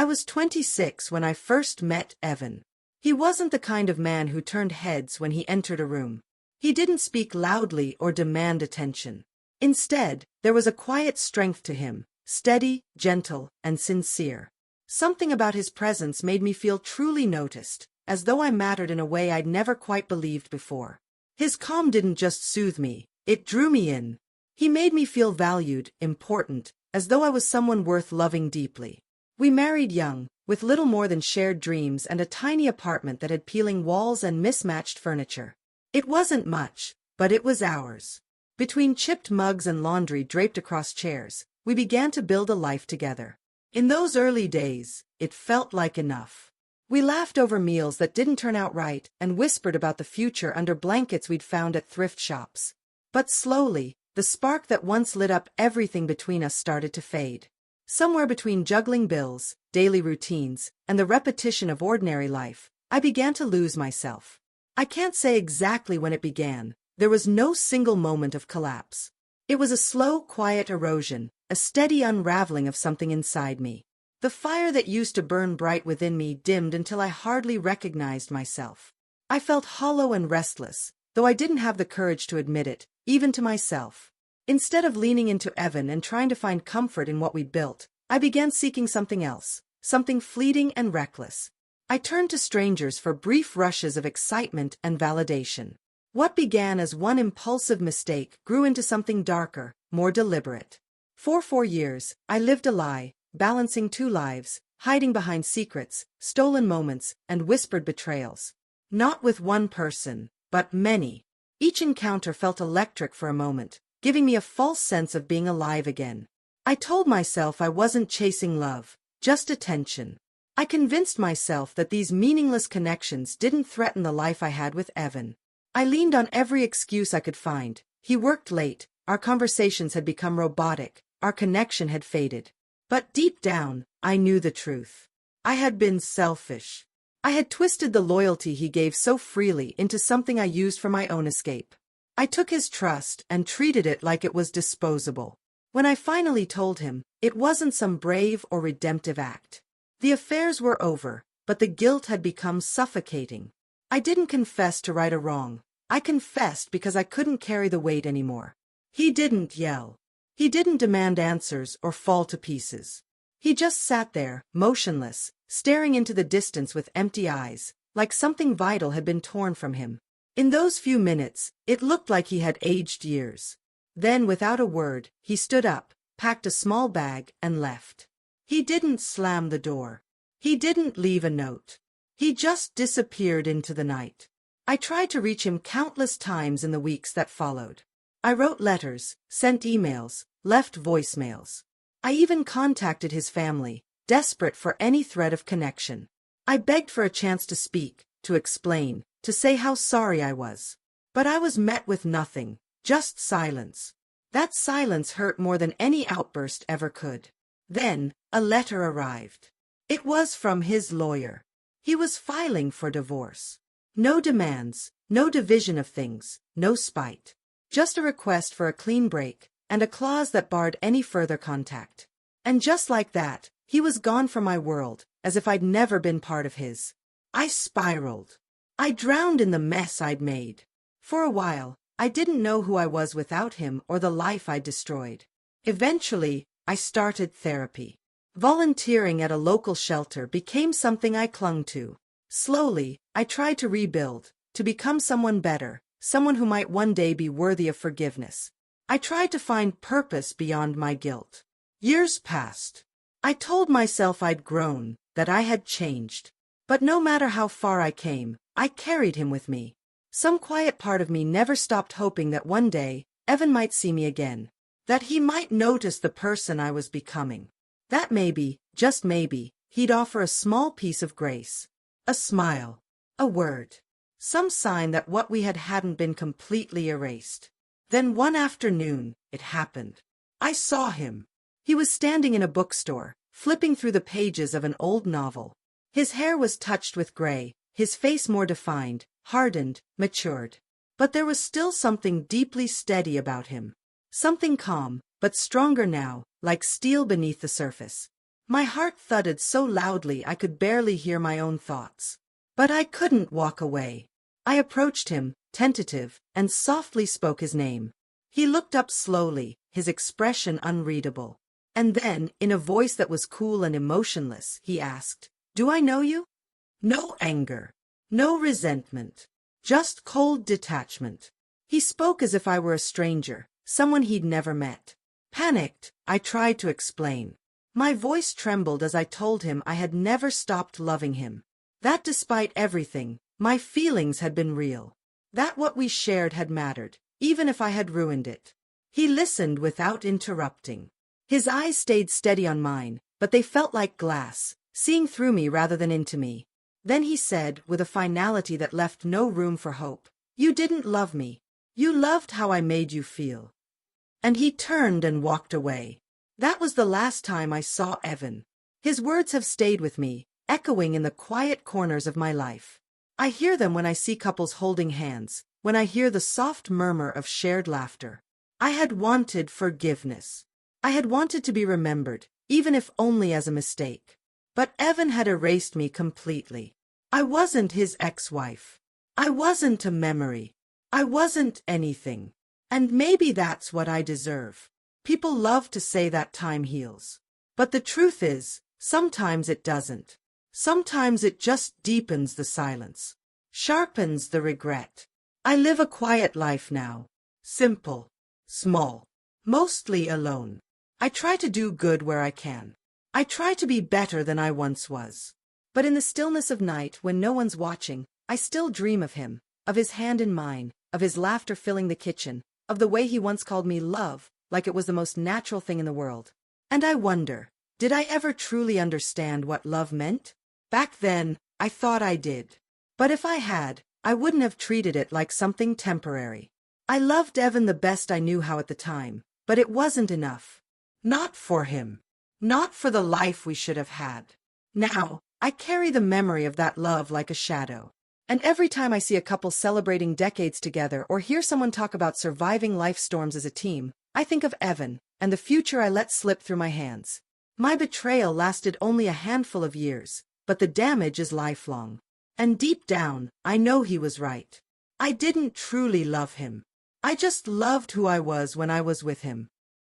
I was 26 when I first met Evan. He wasn't the kind of man who turned heads when he entered a room. He didn't speak loudly or demand attention. Instead, there was a quiet strength to him, steady, gentle, and sincere. Something about his presence made me feel truly noticed, as though I mattered in a way I'd never quite believed before. His calm didn't just soothe me, it drew me in. He made me feel valued, important, as though I was someone worth loving deeply. We married young, with little more than shared dreams and a tiny apartment that had peeling walls and mismatched furniture. It wasn't much, but it was ours. Between chipped mugs and laundry draped across chairs, we began to build a life together. In those early days, it felt like enough. We laughed over meals that didn't turn out right and whispered about the future under blankets we'd found at thrift shops. But slowly, the spark that once lit up everything between us started to fade. Somewhere between juggling bills, daily routines, and the repetition of ordinary life, I began to lose myself. I can't say exactly when it began. There was no single moment of collapse. It was a slow, quiet erosion, a steady unraveling of something inside me. The fire that used to burn bright within me dimmed until I hardly recognized myself. I felt hollow and restless, though I didn't have the courage to admit it, even to myself. Instead of leaning into Evan and trying to find comfort in what we'd built, I began seeking something else, something fleeting and reckless. I turned to strangers for brief rushes of excitement and validation. What began as one impulsive mistake grew into something darker, more deliberate. For 4 years, I lived a lie, balancing two lives, hiding behind secrets, stolen moments, and whispered betrayals. Not with one person, but many. Each encounter felt electric for a moment, giving me a false sense of being alive again. I told myself I wasn't chasing love, just attention. I convinced myself that these meaningless connections didn't threaten the life I had with Evan. I leaned on every excuse I could find. He worked late, our conversations had become robotic, our connection had faded. But deep down, I knew the truth. I had been selfish. I had twisted the loyalty he gave so freely into something I used for my own escape. I took his trust and treated it like it was disposable. When I finally told him, it wasn't some brave or redemptive act. The affairs were over, but the guilt had become suffocating. I didn't confess to right or wrong. I confessed because I couldn't carry the weight anymore. He didn't yell. He didn't demand answers or fall to pieces. He just sat there, motionless, staring into the distance with empty eyes, like something vital had been torn from him. In those few minutes, it looked like he had aged years. Then, without a word, he stood up, packed a small bag, and left. He didn't slam the door. He didn't leave a note. He just disappeared into the night. I tried to reach him countless times in the weeks that followed. I wrote letters, sent emails, left voicemails. I even contacted his family, desperate for any thread of connection. I begged for a chance to speak, to explain, to say how sorry I was. But I was met with nothing, just silence. That silence hurt more than any outburst ever could. Then, a letter arrived. It was from his lawyer. He was filing for divorce. No demands, no division of things, no spite. Just a request for a clean break, and a clause that barred any further contact. And just like that, he was gone from my world, as if I'd never been part of his. I spiraled. I drowned in the mess I'd made. For a while, I didn't know who I was without him or the life I'd destroyed. Eventually, I started therapy. Volunteering at a local shelter became something I clung to. Slowly, I tried to rebuild, to become someone better, someone who might one day be worthy of forgiveness. I tried to find purpose beyond my guilt. Years passed. I told myself I'd grown, that I had changed. But no matter how far I came, I carried him with me. Some quiet part of me never stopped hoping that one day, Evan might see me again. That he might notice the person I was becoming. That maybe, just maybe, he'd offer a small piece of grace. A smile. A word. Some sign that what we had hadn't been completely erased. Then one afternoon, it happened. I saw him. He was standing in a bookstore, flipping through the pages of an old novel. His hair was touched with gray, his face more defined, hardened, matured. But there was still something deeply steady about him. Something calm, but stronger now, like steel beneath the surface. My heart thudded so loudly I could barely hear my own thoughts. But I couldn't walk away. I approached him, tentative, and softly spoke his name. He looked up slowly, his expression unreadable. And then, in a voice that was cool and emotionless, he asked, "Do I know you?" No anger. No resentment. Just cold detachment. He spoke as if I were a stranger, someone he'd never met. Panicked, I tried to explain. My voice trembled as I told him I had never stopped loving him. That despite everything, my feelings had been real. That what we shared had mattered, even if I had ruined it. He listened without interrupting. His eyes stayed steady on mine, but they felt like glass, seeing through me rather than into me. Then he said, with a finality that left no room for hope, "You didn't love me. You loved how I made you feel." And he turned and walked away. That was the last time I saw Evan. His words have stayed with me, echoing in the quiet corners of my life. I hear them when I see couples holding hands, when I hear the soft murmur of shared laughter. I had wanted forgiveness. I had wanted to be remembered, even if only as a mistake. But Evan had erased me completely. I wasn't his ex-wife. I wasn't a memory. I wasn't anything. And maybe that's what I deserve. People love to say that time heals. But the truth is, sometimes it doesn't. Sometimes it just deepens the silence, sharpens the regret. I live a quiet life now. Simple. Small. Mostly alone. I try to do good where I can. I try to be better than I once was. But in the stillness of night, when no one's watching, I still dream of him, of his hand in mine, of his laughter filling the kitchen, of the way he once called me love, like it was the most natural thing in the world. And I wonder, did I ever truly understand what love meant? Back then, I thought I did. But if I had, I wouldn't have treated it like something temporary. I loved Evan the best I knew how at the time, but it wasn't enough. Not for him. Not for the life we should have had. Now, I carry the memory of that love like a shadow. And every time I see a couple celebrating decades together or hear someone talk about surviving life storms as a team, I think of Evan and the future I let slip through my hands. My betrayal lasted only a handful of years, but the damage is lifelong. And deep down, I know he was right. I didn't truly love him. I just loved who I was when I was with him.